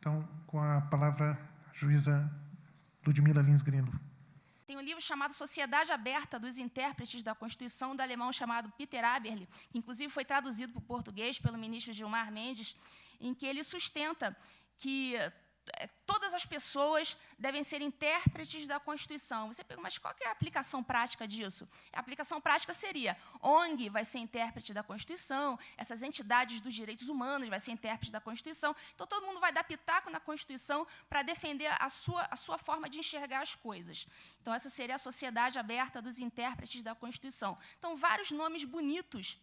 Então, com a palavra, a juíza Ludmila Lins Grilo. Tem um livro chamado Sociedade Aberta dos Intérpretes da Constituição, do alemão chamado Peter Aberle, que inclusive foi traduzido para o português pelo ministro Gilmar Mendes, em que ele sustenta que todas as pessoas devem ser intérpretes da Constituição. Você pergunta, mas qual que é a aplicação prática disso? A aplicação prática seria, ONG vai ser intérprete da Constituição, essas entidades dos direitos humanos vai ser intérprete da Constituição, então todo mundo vai dar pitaco na Constituição para defender a sua forma de enxergar as coisas. Então, essa seria a Sociedade Aberta dos Intérpretes da Constituição. Então, vários nomes bonitos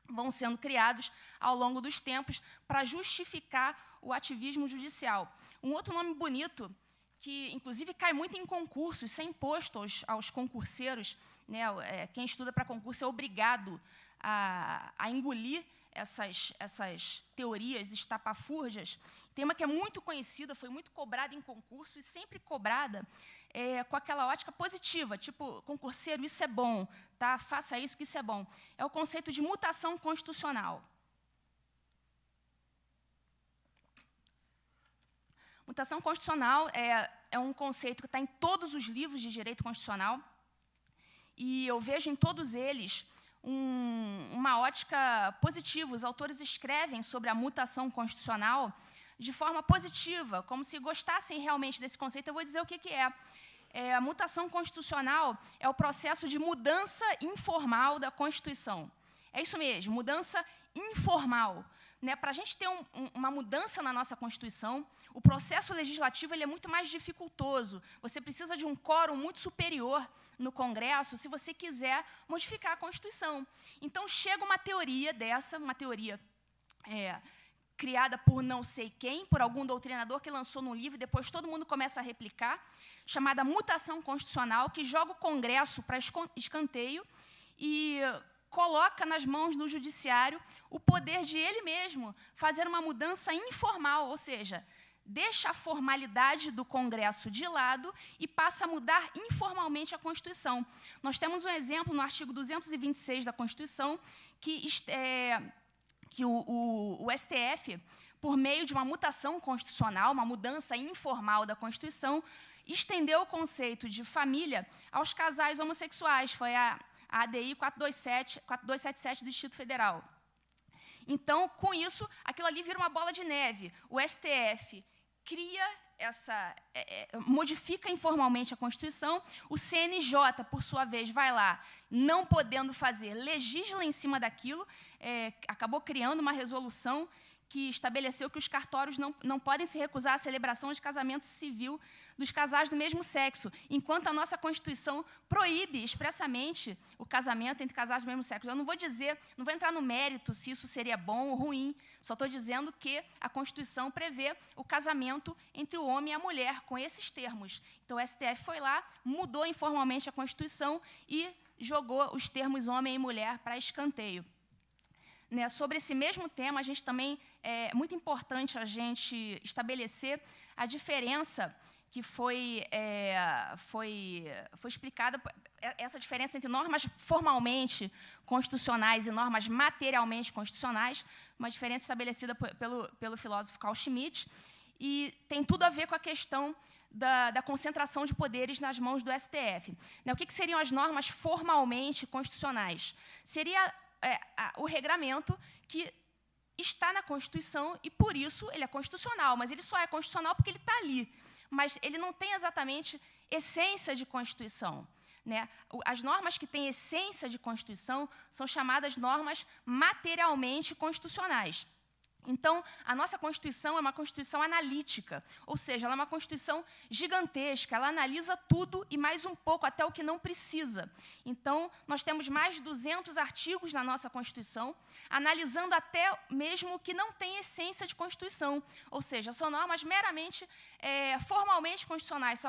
vão sendo criados ao longo dos tempos para justificar o ativismo judicial. Um outro nome bonito, que inclusive cai muito em concursos, isso é imposto aos concurseiros, né? Quem estuda para concurso é obrigado a engolir essas teorias estapafúrdias. Tem uma que é muito conhecida, foi muito cobrada em concurso e sempre cobrada com aquela ótica positiva, tipo, concurseiro, isso é bom, tá? Faça isso que isso é bom. É o conceito de mutação constitucional. Mutação constitucional é um conceito que está em todos os livros de direito constitucional e eu vejo em todos eles uma ótica positiva. Os autores escrevem sobre a mutação constitucional de forma positiva, como se gostassem realmente desse conceito. Eu vou dizer o que é. A mutação constitucional é o processo de mudança informal da Constituição. É isso mesmo, mudança informal. Né? Para a gente ter uma mudança na nossa Constituição, o processo legislativo ele é muito mais dificultoso. Você precisa de um quórum muito superior no Congresso se você quiser modificar a Constituição. Então, chega uma teoria dessa, uma teoria criada por não sei quem, por algum doutrinador que lançou no livro, e depois todo mundo começa a replicar, chamada mutação constitucional, que joga o Congresso para escanteio e coloca nas mãos do judiciário o poder de ele mesmo fazer uma mudança informal, ou seja, deixa a formalidade do Congresso de lado e passa a mudar informalmente a Constituição. Nós temos um exemplo no artigo 226 da Constituição, que o STF, por meio de uma mutação constitucional, uma mudança informal da Constituição, estendeu o conceito de família aos casais homossexuais. Foi a ADI 4277 do Distrito Federal. Então, com isso, aquilo ali vira uma bola de neve. O STF cria modifica informalmente a Constituição, o CNJ, por sua vez, vai lá, não podendo fazer, legisla em cima daquilo, acabou criando uma resolução que estabeleceu que os cartórios não podem se recusar à celebração de casamento civil dos casais do mesmo sexo, enquanto a nossa Constituição proíbe expressamente o casamento entre casais do mesmo sexo. Eu não vou entrar no mérito se isso seria bom ou ruim, só estou dizendo que a Constituição prevê o casamento entre o homem e a mulher, com esses termos. Então, o STF foi lá, mudou informalmente a Constituição e jogou os termos homem e mulher para escanteio. Né, sobre esse mesmo tema, a gente também é muito importante a gente estabelecer a diferença que foi explicada, essa diferença entre normas formalmente constitucionais e normas materialmente constitucionais, uma diferença estabelecida pelo filósofo Carl Schmitt, e tem tudo a ver com a questão da concentração de poderes nas mãos do STF. Né, o que seriam as normas formalmente constitucionais? Seria o regramento que está na Constituição e, por isso, ele é constitucional, mas ele só é constitucional porque ele está ali. Mas ele não tem exatamente essência de Constituição. Né? As normas que têm essência de Constituição são chamadas normas materialmente constitucionais. Então, a nossa Constituição é uma Constituição analítica, ou seja, ela é uma Constituição gigantesca, ela analisa tudo e mais um pouco, até o que não precisa. Então, nós temos mais de 200 artigos na nossa Constituição, analisando até mesmo o que não tem essência de Constituição, ou seja, são normas meramente formalmente constitucionais,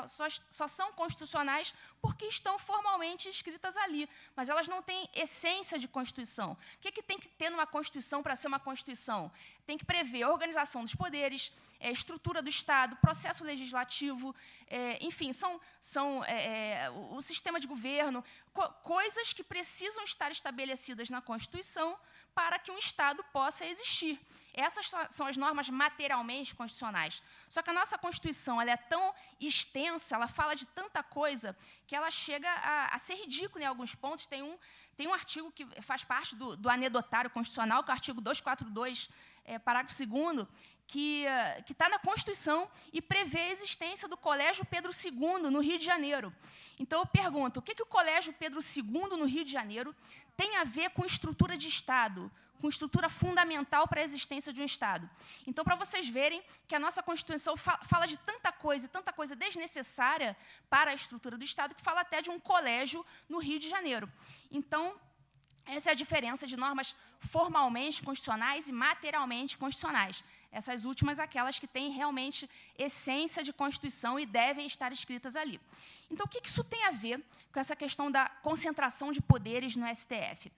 só são constitucionais porque estão formalmente escritas ali, mas elas não têm essência de Constituição. O que tem que ter numa Constituição para ser uma Constituição? Tem que prever a organização dos poderes, estrutura do Estado, processo legislativo, enfim, o sistema de governo, coisas que precisam estar estabelecidas na Constituição para que um Estado possa existir. Essas são as normas materialmente constitucionais. Só que a nossa Constituição ela é tão extensa, ela fala de tanta coisa, que ela chega a ser ridícula em alguns pontos. Tem um artigo que faz parte do anedotário constitucional, que é o artigo 242, parágrafo 2º, que está na Constituição e prevê a existência do Colégio Pedro II, no Rio de Janeiro. Então, eu pergunto, o que o Colégio Pedro II, no Rio de Janeiro, tem a ver com estrutura de Estado, com estrutura fundamental para a existência de um Estado? Então, para vocês verem que a nossa Constituição fala de tanta coisa desnecessária para a estrutura do Estado, que fala até de um colégio no Rio de Janeiro. Então, essa é a diferença de normas formalmente constitucionais e materialmente constitucionais. Essas últimas, aquelas que têm realmente essência de Constituição e devem estar escritas ali. Então, o que isso tem a ver com essa questão da concentração de poderes no STF?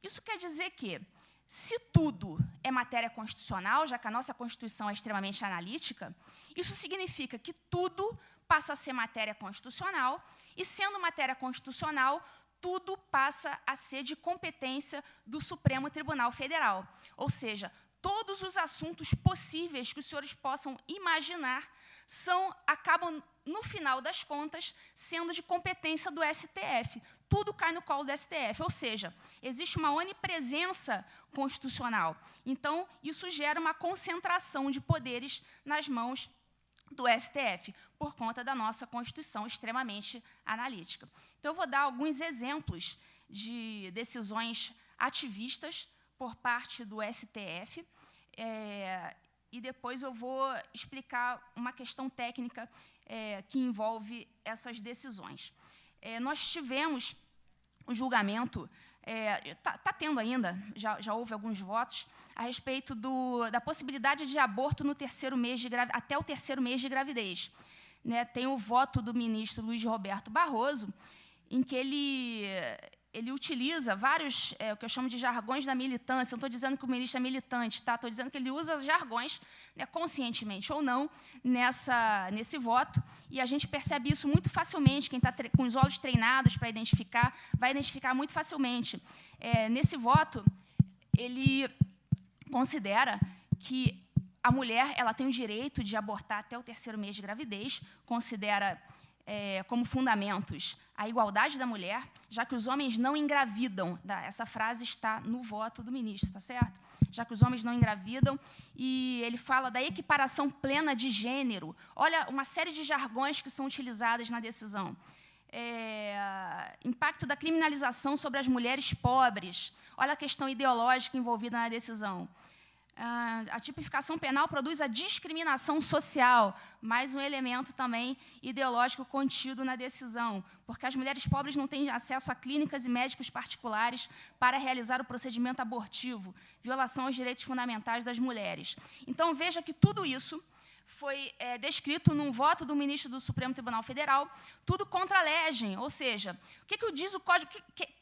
Isso quer dizer que, se tudo é matéria constitucional, já que a nossa Constituição é extremamente analítica, isso significa que tudo passa a ser matéria constitucional, e, sendo matéria constitucional, tudo passa a ser de competência do Supremo Tribunal Federal. Ou seja, todos os assuntos possíveis que os senhores possam imaginar acabam, no final das contas, sendo de competência do STF. Tudo cai no colo do STF, ou seja, existe uma onipresença constitucional. Então, isso gera uma concentração de poderes nas mãos do STF, por conta da nossa Constituição extremamente analítica. Então, eu vou dar alguns exemplos de decisões ativistas por parte do STF, e depois eu vou explicar uma questão técnica que envolve essas decisões. Nós tivemos o julgamento, está tendo ainda, já houve alguns votos, a respeito da possibilidade de aborto no terceiro mês até o terceiro mês de gravidez. Tem o voto do ministro Luiz Roberto Barroso, em que ele utiliza vários, o que eu chamo de jargões da militância. Não estou dizendo que o ministro é militante, tá? Estou dizendo que ele usa jargões, conscientemente ou não, nesse voto, e a gente percebe isso muito facilmente. Quem está com os olhos treinados para identificar, vai identificar muito facilmente. Nesse voto, ele considera que a mulher ela tem o direito de abortar até o terceiro mês de gravidez, considera como fundamentos a igualdade da mulher, já que os homens não engravidam. Essa frase está no voto do ministro, tá certo? Já que os homens não engravidam, e ele fala da equiparação plena de gênero. Olha, uma série de jargões que são utilizados na decisão. Impacto da criminalização sobre as mulheres pobres. Olha a questão ideológica envolvida na decisão. A tipificação penal produz a discriminação social, mais um elemento também ideológico contido na decisão, porque as mulheres pobres não têm acesso a clínicas e médicos particulares para realizar o procedimento abortivo, violação aos direitos fundamentais das mulheres. Então, veja que tudo isso foi descrito num voto do ministro do Supremo Tribunal Federal, tudo contra a legem, ou seja, o que diz o Código...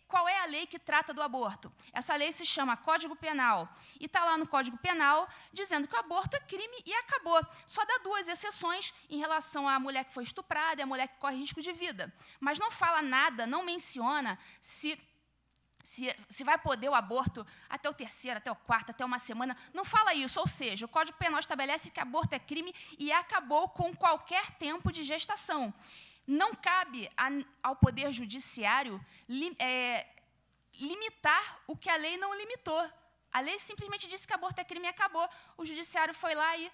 Qual é a lei que trata do aborto? Essa lei se chama Código Penal. E está lá no Código Penal dizendo que o aborto é crime e acabou. Só dá duas exceções em relação à mulher que foi estuprada e à mulher que corre risco de vida. Mas não fala nada, não menciona se vai poder o aborto até o terceiro, até o quarto, até uma semana. Não fala isso. Ou seja, o Código Penal estabelece que aborto é crime e acabou com qualquer tempo de gestação. Não cabe ao Poder Judiciário limitar o que a lei não limitou. A lei simplesmente disse que aborto é crime e acabou. O Judiciário foi lá e,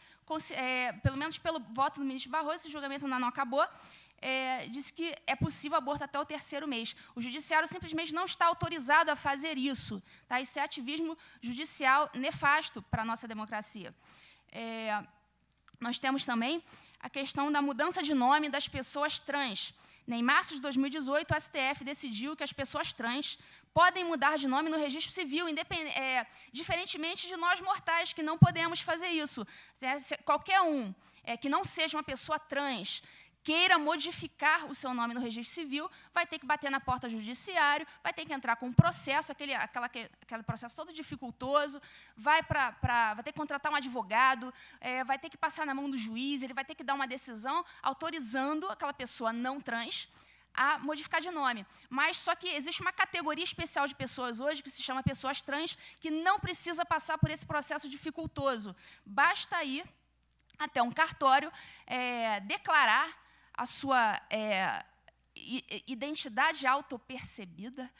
pelo menos pelo voto do ministro Barroso, esse julgamento não acabou, disse que é possível aborto até o terceiro mês. O Judiciário simplesmente não está autorizado a fazer isso. Tá? Isso é ativismo judicial nefasto para a nossa democracia. Nós temos também a questão da mudança de nome das pessoas trans. Em março de 2018, o STF decidiu que as pessoas trans podem mudar de nome no registro civil, diferentemente de nós mortais, que não podemos fazer isso. Qualquer um que não seja uma pessoa trans queira modificar o seu nome no registro civil, vai ter que bater na porta do judiciário, vai ter que entrar com um processo, aquele processo todo dificultoso, vai ter que contratar um advogado, vai ter que passar na mão do juiz, ele vai ter que dar uma decisão autorizando aquela pessoa não trans a modificar de nome. Mas só que existe uma categoria especial de pessoas hoje, que se chama pessoas trans, que não precisa passar por esse processo dificultoso. Basta ir até um cartório, declarar a sua identidade autopercebida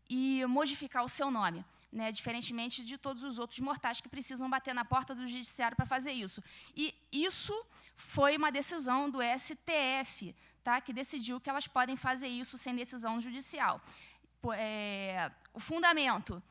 e modificar o seu nome, né, diferentemente de todos os outros mortais que precisam bater na porta do judiciário para fazer isso. E isso foi uma decisão do STF, tá, que decidiu que elas podem fazer isso sem decisão judicial. O fundamento,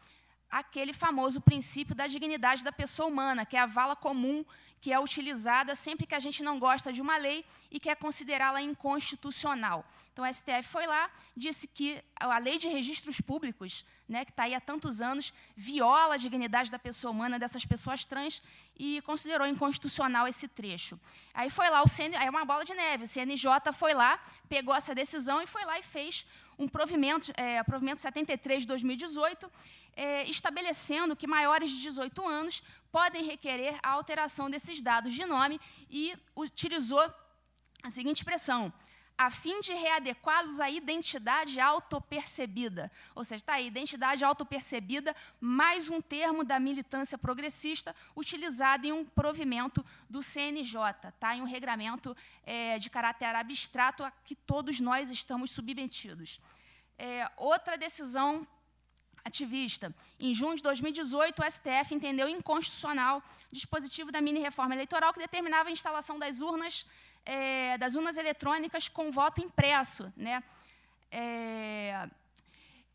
aquele famoso princípio da dignidade da pessoa humana, que é a vala comum, que é utilizada sempre que a gente não gosta de uma lei e quer considerá-la inconstitucional. Então, o STF foi lá, disse que a lei de registros públicos, né, que está aí há tantos anos, viola a dignidade da pessoa humana, dessas pessoas trans, e considerou inconstitucional esse trecho. Aí foi lá, aí é uma bola de neve, o CNJ foi lá, pegou essa decisão e foi lá e fez um provimento 73 de 2018, estabelecendo que maiores de 18 anos podem requerer a alteração desses dados de nome e utilizou a seguinte expressão: a fim de readequá-los à identidade autopercebida. Ou seja, está aí, identidade autopercebida, mais um termo da militância progressista utilizado em um provimento do CNJ, tá? Em um regramento de caráter abstrato a que todos nós estamos submetidos. Outra decisão ativista. Em junho de 2018, o STF entendeu inconstitucional o dispositivo da mini-reforma eleitoral que determinava a instalação das urnas eletrônicas com voto impresso, né?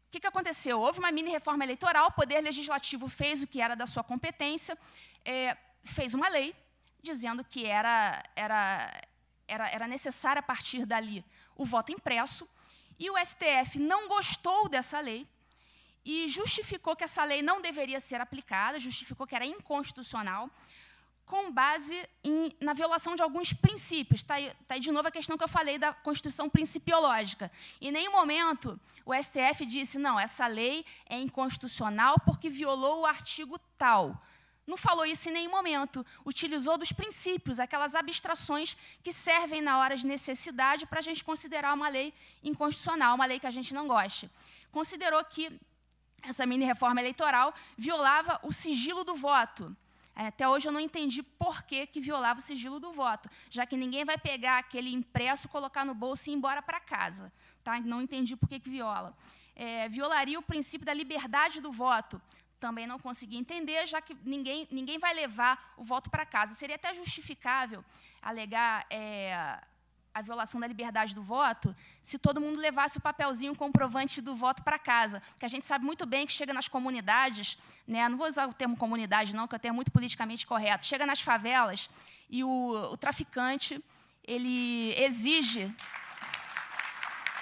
O que aconteceu? Houve uma mini-reforma eleitoral, o Poder Legislativo fez o que era da sua competência, fez uma lei dizendo que era necessário, a partir dali, o voto impresso, e o STF não gostou dessa lei, e justificou que essa lei não deveria ser aplicada, justificou que era inconstitucional, com base na violação de alguns princípios. Está aí de novo a questão que eu falei da Constituição principiológica. Em nenhum momento o STF disse, não, essa lei é inconstitucional porque violou o artigo tal. Não falou isso em nenhum momento. Utilizou dos princípios, aquelas abstrações que servem na hora de necessidade para a gente considerar uma lei inconstitucional, uma lei que a gente não goste. Considerou que essa mini-reforma eleitoral violava o sigilo do voto. Até hoje eu não entendi por que violava o sigilo do voto, já que ninguém vai pegar aquele impresso, colocar no bolso e ir embora para casa. Tá? Não entendi por que viola. Violaria o princípio da liberdade do voto. Também não consegui entender, já que ninguém vai levar o voto para casa. Seria até justificável alegar a violação da liberdade do voto se todo mundo levasse o papelzinho comprovante do voto para casa. Porque a gente sabe muito bem que chega nas comunidades, né, não vou usar o termo comunidade, não, que é um termo muito politicamente correto, chega nas favelas e o traficante, ele exige...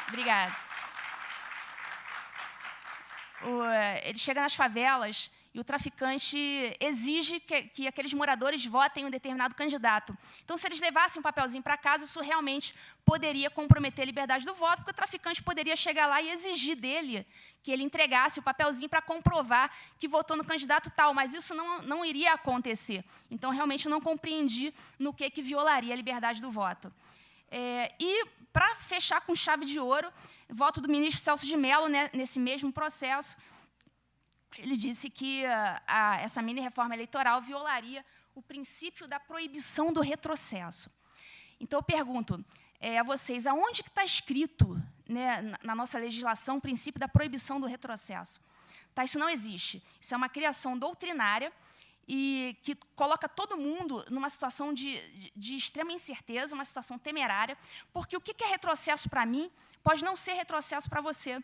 Obrigada. Ele chega nas favelas e o traficante exige que aqueles moradores votem em um determinado candidato. Então, se eles levassem um papelzinho para casa, isso realmente poderia comprometer a liberdade do voto, porque o traficante poderia chegar lá e exigir dele que ele entregasse o papelzinho para comprovar que votou no candidato tal, mas isso não iria acontecer. Então, realmente, eu não compreendi no que violaria a liberdade do voto. E, para fechar com chave de ouro, voto do ministro Celso de Mello, né, nesse mesmo processo, ele disse que essa mini-reforma eleitoral violaria o princípio da proibição do retrocesso. Então, eu pergunto a vocês, aonde que está escrito, né, na nossa legislação o princípio da proibição do retrocesso? Tá, isso não existe. Isso é uma criação doutrinária e que coloca todo mundo numa situação de extrema incerteza, uma situação temerária, porque o que é retrocesso para mim pode não ser retrocesso para você.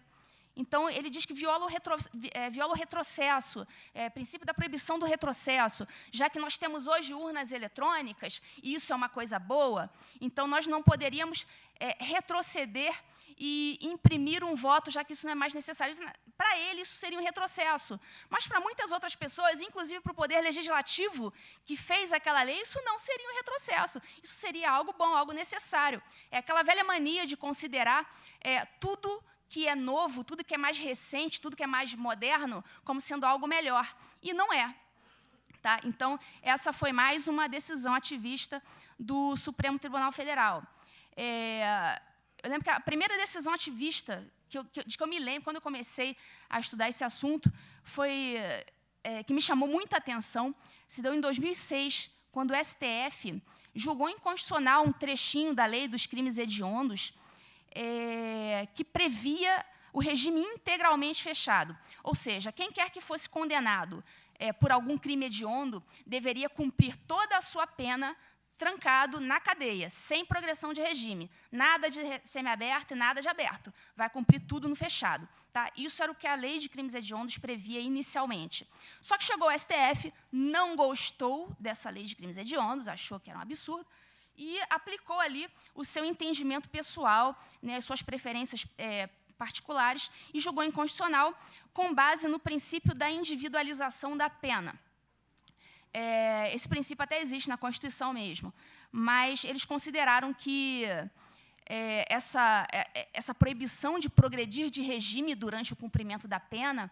Então, ele diz que viola o retrocesso, princípio da proibição do retrocesso, já que nós temos hoje urnas eletrônicas, e isso é uma coisa boa, então nós não poderíamos retroceder e imprimir um voto, já que isso não é mais necessário. Para ele, isso seria um retrocesso. Mas, para muitas outras pessoas, inclusive para o Poder Legislativo, que fez aquela lei, isso não seria um retrocesso. Isso seria algo bom, algo necessário. É aquela velha mania de considerar tudo que é novo, tudo que é mais recente, tudo que é mais moderno, como sendo algo melhor. E não é. Tá? Então, essa foi mais uma decisão ativista do Supremo Tribunal Federal. eu lembro que a primeira decisão ativista de que eu me lembro, quando eu comecei a estudar esse assunto, foi que me chamou muita atenção, se deu em 2006, quando o STF julgou inconstitucional um trechinho da lei dos crimes hediondos que previa o regime integralmente fechado. Ou seja, quem quer que fosse condenado por algum crime hediondo deveria cumprir toda a sua pena trancado na cadeia, sem progressão de regime. Nada de semiaberto e nada de aberto. Vai cumprir tudo no fechado. Tá? Isso era o que a lei de crimes hediondos previa inicialmente. Só que chegou o STF, não gostou dessa lei de crimes hediondos, achou que era um absurdo, e aplicou ali o seu entendimento pessoal, né, as suas preferências particulares, e julgou inconstitucional com base no princípio da individualização da pena. Esse princípio até existe na Constituição mesmo, mas eles consideraram que essa proibição de progredir de regime durante o cumprimento da pena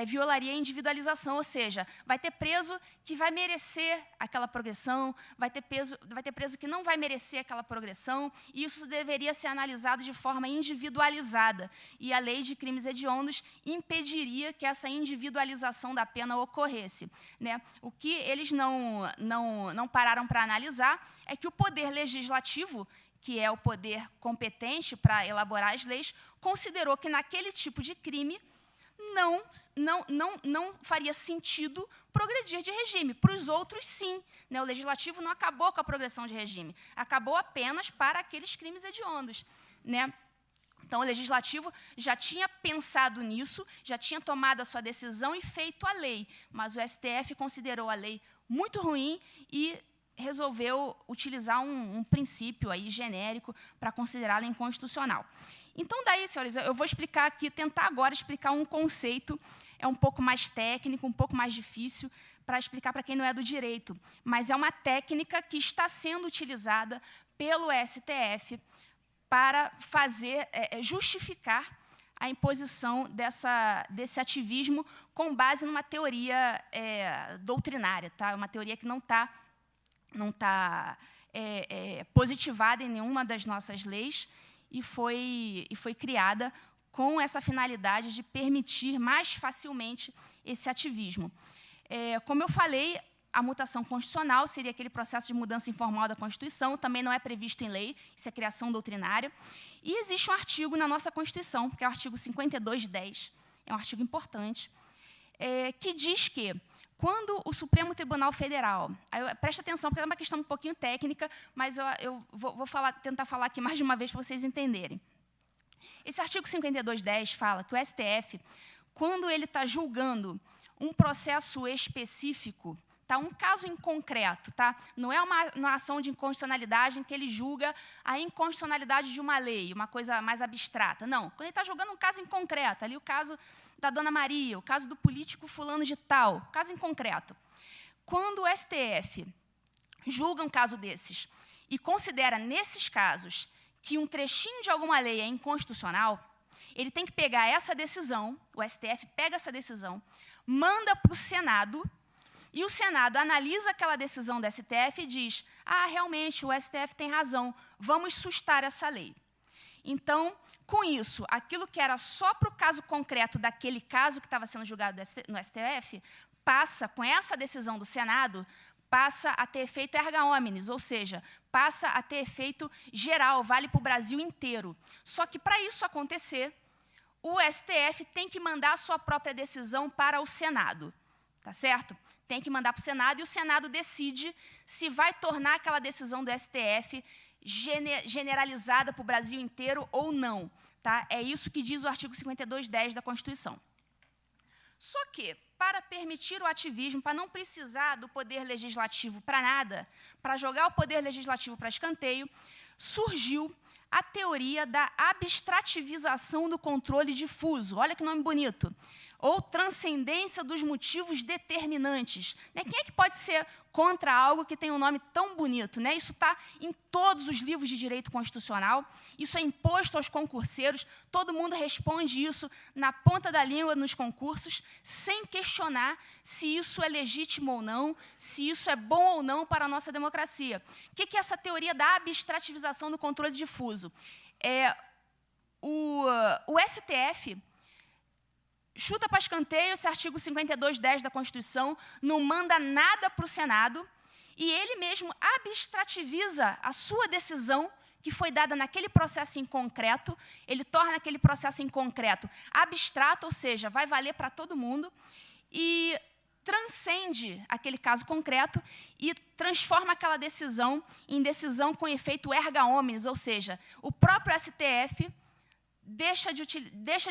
violaria a individualização, ou seja, vai ter preso que vai merecer aquela progressão, vai ter preso que não vai merecer aquela progressão, e isso deveria ser analisado de forma individualizada. E a lei de crimes hediondos impediria que essa individualização da pena ocorresse, né? O que eles não pararam para analisar é que o poder legislativo, que é o poder competente para elaborar as leis, considerou que naquele tipo de crime não faria sentido progredir de regime. Para os outros, sim. Né? O legislativo não acabou com a progressão de regime, acabou apenas para aqueles crimes hediondos. Né? Então, o legislativo já tinha pensado nisso, já tinha tomado a sua decisão e feito a lei, mas o STF considerou a lei muito ruim e resolveu utilizar um princípio aí genérico para considerá-la inconstitucional. Então, daí, senhores, eu vou explicar aqui, tentar agora explicar um conceito, um pouco mais técnico, um pouco mais difícil, para explicar para quem não é do direito, mas é uma técnica que está sendo utilizada pelo STF para justificar a imposição desse ativismo com base numa teoria doutrinária, tá? Uma teoria que não está positivada em nenhuma das nossas leis, e foi criada com essa finalidade de permitir mais facilmente esse ativismo. Como eu falei, a mutação constitucional seria aquele processo de mudança informal da Constituição, também não é previsto em lei, isso é criação doutrinária. E existe um artigo na nossa Constituição, que é o artigo 5210, é um artigo importante, que diz que, quando o Supremo Tribunal Federal, presta atenção, porque é uma questão um pouquinho técnica, mas eu vou tentar falar aqui mais de uma vez para vocês entenderem. Esse artigo 5210 fala que o STF, quando ele está julgando um processo específico, tá, um caso em concreto, tá? Não é uma ação de inconstitucionalidade em que ele julga a inconstitucionalidade de uma lei, uma coisa mais abstrata. Não, quando ele está julgando um caso em concreto, ali o caso da Dona Maria, o caso do político fulano de tal, caso em concreto. Quando o STF julga um caso desses e considera, nesses casos, que um trechinho de alguma lei é inconstitucional, ele tem que pegar essa decisão, o STF pega essa decisão, manda para o Senado, e o Senado analisa aquela decisão do STF e diz: realmente, o STF tem razão, vamos sustar essa lei. Então, com isso, aquilo que era só para o caso concreto daquele caso que estava sendo julgado no STF, passa, com essa decisão do Senado, passa a ter efeito erga omnes, ou seja, passa a ter efeito geral, vale para o Brasil inteiro. Só que, para isso acontecer, o STF tem que mandar a sua própria decisão para o Senado, tá certo? Tem que mandar para o Senado, e o Senado decide se vai tornar aquela decisão do STF generalizada para o Brasil inteiro ou não. Tá? É isso que diz o artigo 5210 da Constituição. Só que, para permitir o ativismo, para não precisar do poder legislativo para nada, para jogar o poder legislativo para escanteio, surgiu a teoria da abstrativização do controle difuso. Olha que nome bonito. Ou transcendência dos motivos determinantes. Né? Quem é que pode ser contra algo que tem um nome tão bonito? Né? Isso está em todos os livros de direito constitucional, isso é imposto aos concurseiros, todo mundo responde isso na ponta da língua nos concursos, sem questionar se isso é legítimo ou não, se isso é bom ou não para a nossa democracia. O que é essa teoria da abstrativização do controle difuso? o STF chuta para escanteio esse artigo 52(10) da Constituição, não manda nada para o Senado, e ele mesmo abstrativiza a sua decisão, que foi dada naquele processo em concreto, ele torna aquele processo em concreto abstrato, ou seja, vai valer para todo mundo, e transcende aquele caso concreto e transforma aquela decisão em decisão com efeito erga omnes, ou seja, o próprio STF deixa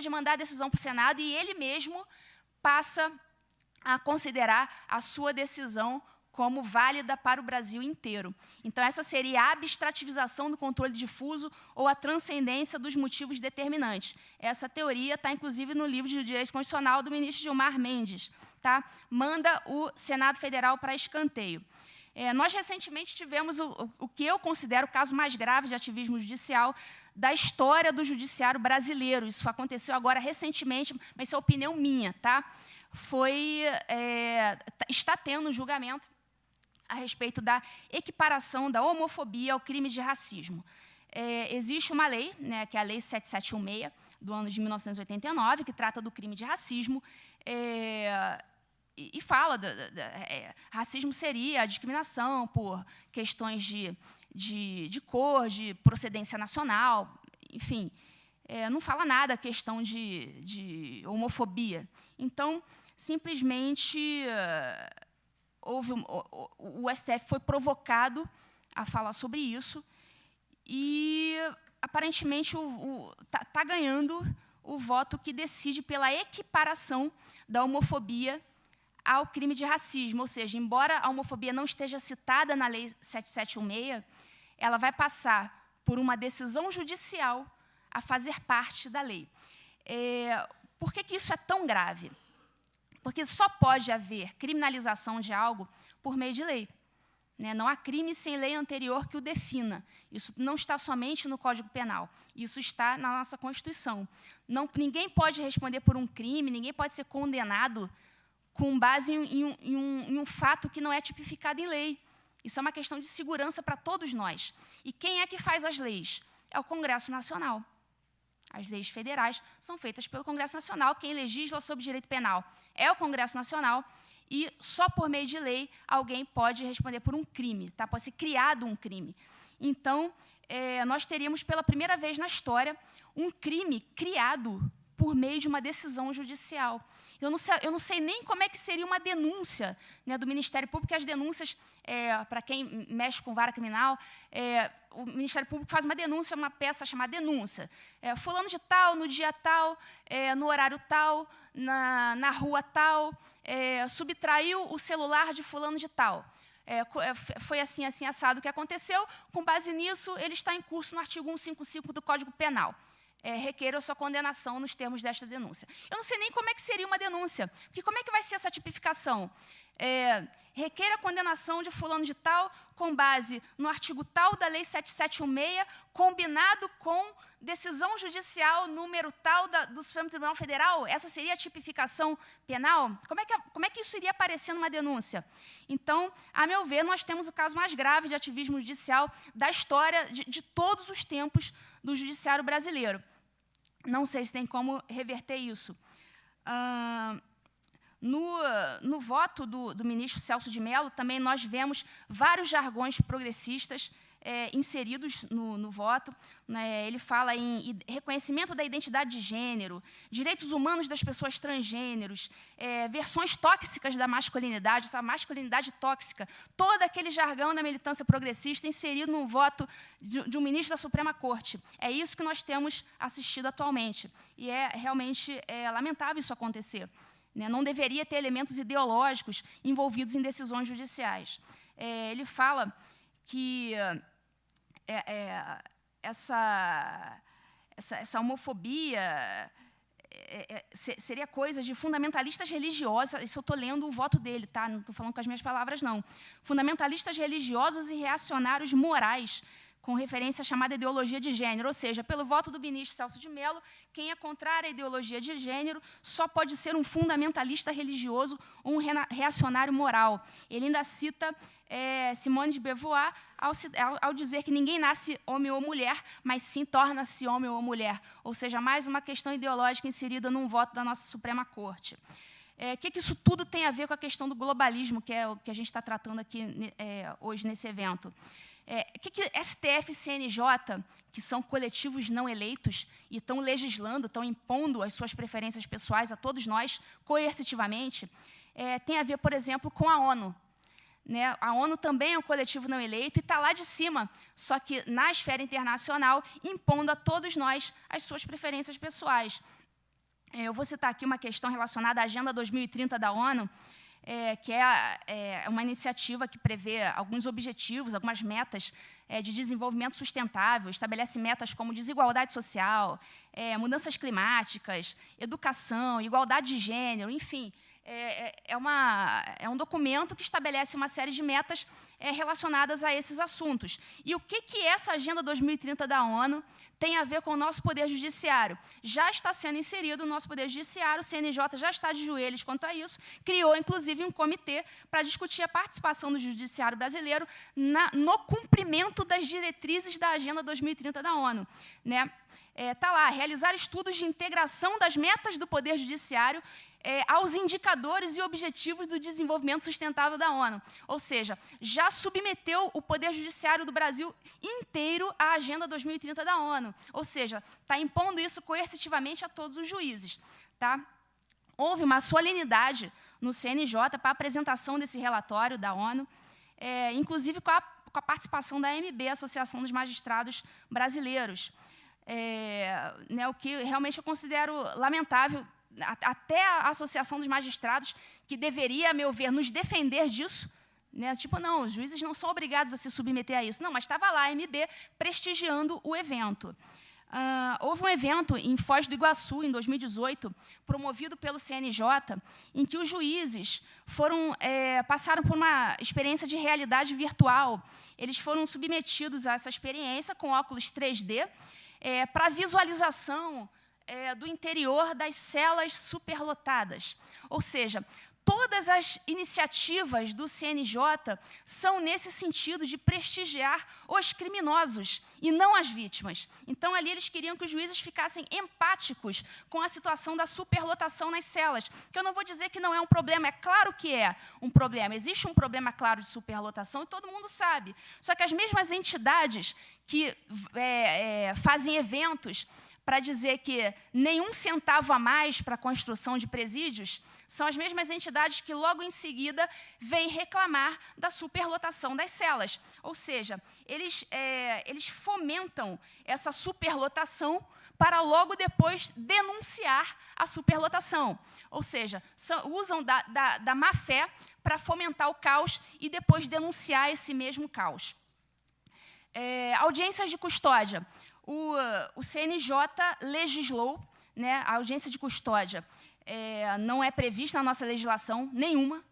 de mandar a decisão para o Senado e ele mesmo passa a considerar a sua decisão como válida para o Brasil inteiro. Então, essa seria a abstrativização do controle difuso ou a transcendência dos motivos determinantes. Essa teoria está, inclusive, no livro de Direito Constitucional do ministro Gilmar Mendes. Tá? Manda o Senado Federal para escanteio. Nós, recentemente, tivemos o que eu considero o caso mais grave de ativismo judicial da história do judiciário brasileiro. Isso aconteceu agora recentemente, mas isso é opinião minha. Tá? Está tendo um julgamento a respeito da equiparação da homofobia ao crime de racismo. Existe uma lei, né, que é a Lei 7716, do ano de 1989, que trata do crime de racismo, e fala racismo seria a discriminação por questões de cor, de procedência nacional, enfim, não fala nada a questão de homofobia. Então, simplesmente, o STF foi provocado a falar sobre isso e, aparentemente, está ganhando o voto que decide pela equiparação da homofobia ao crime de racismo. Ou seja, embora a homofobia não esteja citada na Lei 7716, ela vai passar por uma decisão judicial a fazer parte da lei. Por que isso é tão grave? Porque só pode haver criminalização de algo por meio de lei. Não há crime sem lei anterior que o defina. Isso não está somente no Código Penal. Isso está na nossa Constituição. Ninguém pode responder por um crime, ninguém pode ser condenado com base em um fato que não é tipificado em lei. Isso é uma questão de segurança para todos nós. E quem é que faz as leis? É o Congresso Nacional. As leis federais são feitas pelo Congresso Nacional. Quem legisla sobre direito penal é o Congresso Nacional. E só por meio de lei alguém pode responder por um crime. Tá? Pode ser criado um crime. Então, nós teríamos pela primeira vez na história um crime criado por meio de uma decisão judicial. Eu não sei nem como é que seria uma denúncia, né, do Ministério Público, porque as denúncias, para quem mexe com vara criminal, o Ministério Público faz uma denúncia, uma peça chamada denúncia. Fulano de tal, no dia tal, no horário tal, na rua tal, subtraiu o celular de fulano de tal. Foi assim, assim, assado que aconteceu. Com base nisso, ele está em curso no artigo 155 do Código Penal. Requeira a sua condenação nos termos desta denúncia. Eu não sei nem como é que seria uma denúncia, porque como é que vai ser essa tipificação? Requeira a condenação de fulano de tal com base no artigo tal da Lei 7716, combinado com decisão judicial número tal do Supremo Tribunal Federal? Essa seria a tipificação penal? Como é que isso iria aparecer numa denúncia? Então, a meu ver, nós temos o caso mais grave de ativismo judicial da história de todos os tempos do judiciário brasileiro. Não sei se tem como reverter isso. No voto do ministro Celso de Mello, também nós vemos vários jargões progressistas inseridos no voto. Ele fala em reconhecimento da identidade de gênero, direitos humanos das pessoas transgêneros, versões tóxicas da masculinidade, essa masculinidade tóxica, todo aquele jargão da militância progressista inserido no voto de um ministro da Suprema Corte. É isso que nós temos assistido atualmente. E realmente lamentável isso acontecer. Não deveria ter elementos ideológicos envolvidos em decisões judiciais. Ele fala que essa homofobia seria coisa de fundamentalistas religiosos. Isso eu estou lendo o voto dele, tá? Não estou falando com as minhas palavras, não. Fundamentalistas religiosos e reacionários morais com referência à chamada ideologia de gênero, ou seja, pelo voto do ministro Celso de Mello, quem é contrário à ideologia de gênero só pode ser um fundamentalista religioso ou um reacionário moral. Ele ainda cita Simone de Beauvoir ao dizer que ninguém nasce homem ou mulher, mas sim torna-se homem ou mulher, ou seja, mais uma questão ideológica inserida num voto da nossa Suprema Corte. O que isso tudo tem a ver com a questão do globalismo, que é o que a gente está tratando aqui hoje nesse evento? O que STF e CNJ, que são coletivos não eleitos e estão legislando, estão impondo as suas preferências pessoais a todos nós, coercitivamente, tem a ver, por exemplo, com a ONU. A ONU também é um coletivo não eleito e está lá de cima, só que na esfera internacional, impondo a todos nós as suas preferências pessoais. Eu vou citar aqui uma questão relacionada à Agenda 2030 da ONU, que é uma iniciativa que prevê alguns objetivos, algumas metas de desenvolvimento sustentável, estabelece metas como desigualdade social, mudanças climáticas, educação, igualdade de gênero, enfim. É um documento que estabelece uma série de metas relacionadas a esses assuntos. E o que essa Agenda 2030 da ONU tem a ver com o nosso Poder Judiciário? Já está sendo inserido o nosso Poder Judiciário, o CNJ já está de joelhos quanto a isso, criou, inclusive, um comitê para discutir a participação do Judiciário brasileiro no cumprimento das diretrizes da Agenda 2030 da ONU. Está lá, realizar estudos de integração das metas do Poder Judiciário aos indicadores e objetivos do desenvolvimento sustentável da ONU. Ou seja, já submeteu o Poder Judiciário do Brasil inteiro à Agenda 2030 da ONU. Ou seja, está impondo isso coercitivamente a todos os juízes. Houve uma solenidade no CNJ para a apresentação desse relatório da ONU, inclusive com a participação da AMB, Associação dos Magistrados Brasileiros. O que realmente eu considero lamentável, até a Associação dos Magistrados, que deveria, a meu ver, nos defender disso, tipo, não, os juízes não são obrigados a se submeter a isso. Não, mas estava lá a AMB prestigiando o evento. Houve um evento em Foz do Iguaçu, em 2018, promovido pelo CNJ, em que os juízes passaram por uma experiência de realidade virtual. Eles foram submetidos a essa experiência com óculos 3D, para visualização do interior das celas superlotadas. Ou seja, todas as iniciativas do CNJ são nesse sentido de prestigiar os criminosos e não as vítimas. Então, ali eles queriam que os juízes ficassem empáticos com a situação da superlotação nas celas, que eu não vou dizer que não é um problema, é claro que é um problema. Existe um problema claro de superlotação e todo mundo sabe. Só que as mesmas entidades que fazem eventos para dizer que nenhum centavo a mais para a construção de presídios, são as mesmas entidades que, logo em seguida, vêm reclamar da superlotação das celas. Ou seja, eles fomentam essa superlotação para, logo depois, denunciar a superlotação. Ou seja, usam da má-fé para fomentar o caos e depois denunciar esse mesmo caos. Audiências de custódia. O CNJ legislou, a audiência de custódia não é prevista na nossa legislação nenhuma.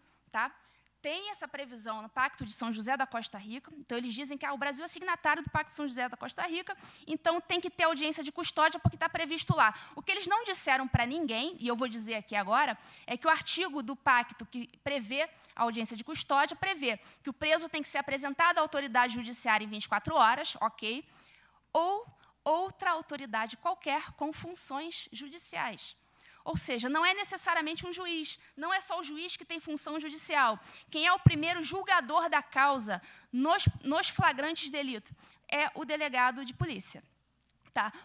Tem essa previsão no Pacto de São José da Costa Rica. Então, eles dizem que o Brasil é signatário do Pacto de São José da Costa Rica, então tem que ter audiência de custódia porque está previsto lá. O que eles não disseram para ninguém, e eu vou dizer aqui agora, é que o artigo do pacto que prevê a audiência de custódia prevê que o preso tem que ser apresentado à autoridade judiciária em 24 horas, ok, ou outra autoridade qualquer com funções judiciais. Ou seja, não é necessariamente um juiz, não é só o juiz que tem função judicial. Quem é o primeiro julgador da causa nos flagrantes delitos é o delegado de polícia.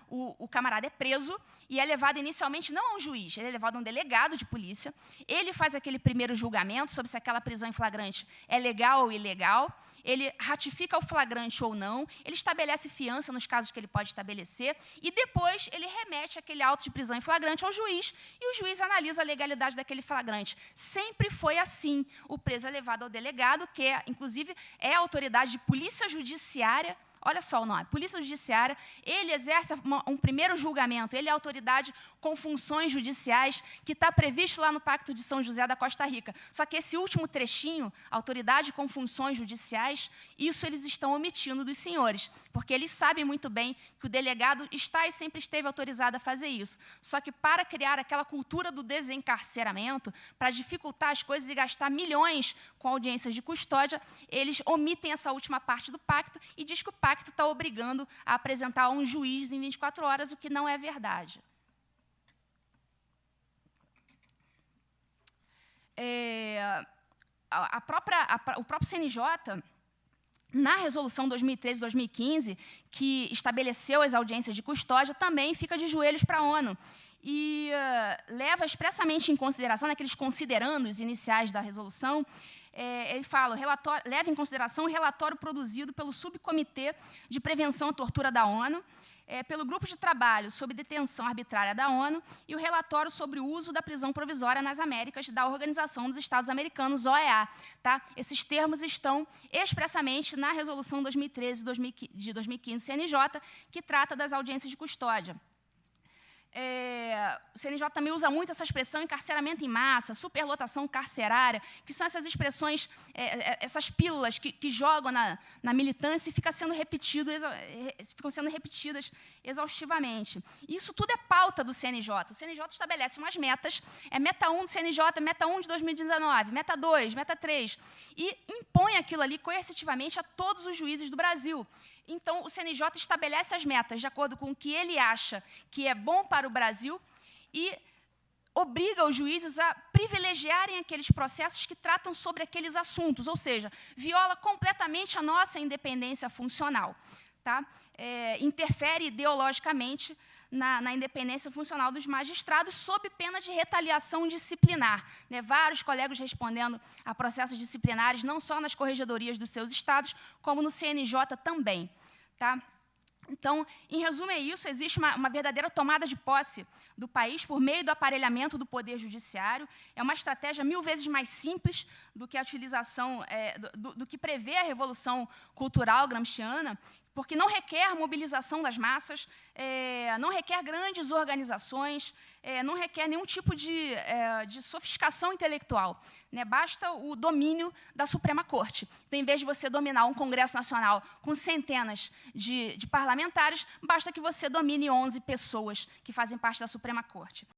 O camarada é preso e é levado inicialmente não a um juiz, ele é levado a um delegado de polícia, ele faz aquele primeiro julgamento sobre se aquela prisão em flagrante é legal ou ilegal, ele ratifica o flagrante ou não, ele estabelece fiança nos casos que ele pode estabelecer e depois ele remete aquele auto de prisão em flagrante ao juiz e o juiz analisa a legalidade daquele flagrante. Sempre foi assim. O preso é levado ao delegado, que inclusive é a autoridade de polícia judiciária olha só o nome, Polícia Judiciária, ele exerce um primeiro julgamento, ele é autoridade com funções judiciais, que está previsto lá no Pacto de São José da Costa Rica. Só que esse último trechinho, autoridade com funções judiciais, isso eles estão omitindo dos senhores, porque eles sabem muito bem que o delegado está e sempre esteve autorizado a fazer isso. Só que para criar aquela cultura do desencarceramento, para dificultar as coisas e gastar milhões com audiências de custódia, eles omitem essa última parte do pacto e diz que o pacto está obrigando a apresentar a um juiz em 24 horas, o que não é verdade. O próprio CNJ, na resolução 2013-2015, que estabeleceu as audiências de custódia, também fica de joelhos para a ONU e leva expressamente em consideração, naqueles considerandos iniciais da resolução, ele fala, leva em consideração o relatório produzido pelo Subcomitê de Prevenção à Tortura da ONU, pelo Grupo de Trabalho sobre Detenção Arbitrária da ONU e o relatório sobre o uso da prisão provisória nas Américas da Organização dos Estados Americanos, OEA. Tá? Esses termos estão expressamente na Resolução 2013 de 2015 CNJ, que trata das audiências de custódia. O CNJ também usa muito essa expressão encarceramento em massa, superlotação carcerária, que são essas expressões, essas pílulas que jogam na militância e ficam sendo repetidas exaustivamente. Isso tudo é pauta do CNJ. O CNJ estabelece umas metas, meta 1 do CNJ, meta 1 de 2019, meta 2, meta 3, e impõe aquilo ali coercitivamente a todos os juízes do Brasil. Então, o CNJ estabelece as metas de acordo com o que ele acha que é bom para o Brasil e obriga os juízes a privilegiarem aqueles processos que tratam sobre aqueles assuntos, ou seja, viola completamente a nossa independência funcional. Tá? Interfere ideologicamente na independência funcional dos magistrados, sob pena de retaliação disciplinar. Né? Vários colegas respondendo a processos disciplinares, não só nas corregedorias dos seus estados, como no CNJ também. Tá? Então, em resumo, é isso. Existe uma verdadeira tomada de posse do país por meio do aparelhamento do Poder Judiciário. É uma estratégia 1000 vezes mais simples do que a utilização, do que prevê a Revolução Cultural gramsciana, porque não requer mobilização das massas, não requer grandes organizações, não requer nenhum tipo de sofisticação intelectual. Né? Basta o domínio da Suprema Corte. Então, em vez de você dominar um Congresso Nacional com centenas de parlamentares, basta que você domine 11 pessoas que fazem parte da Suprema Corte.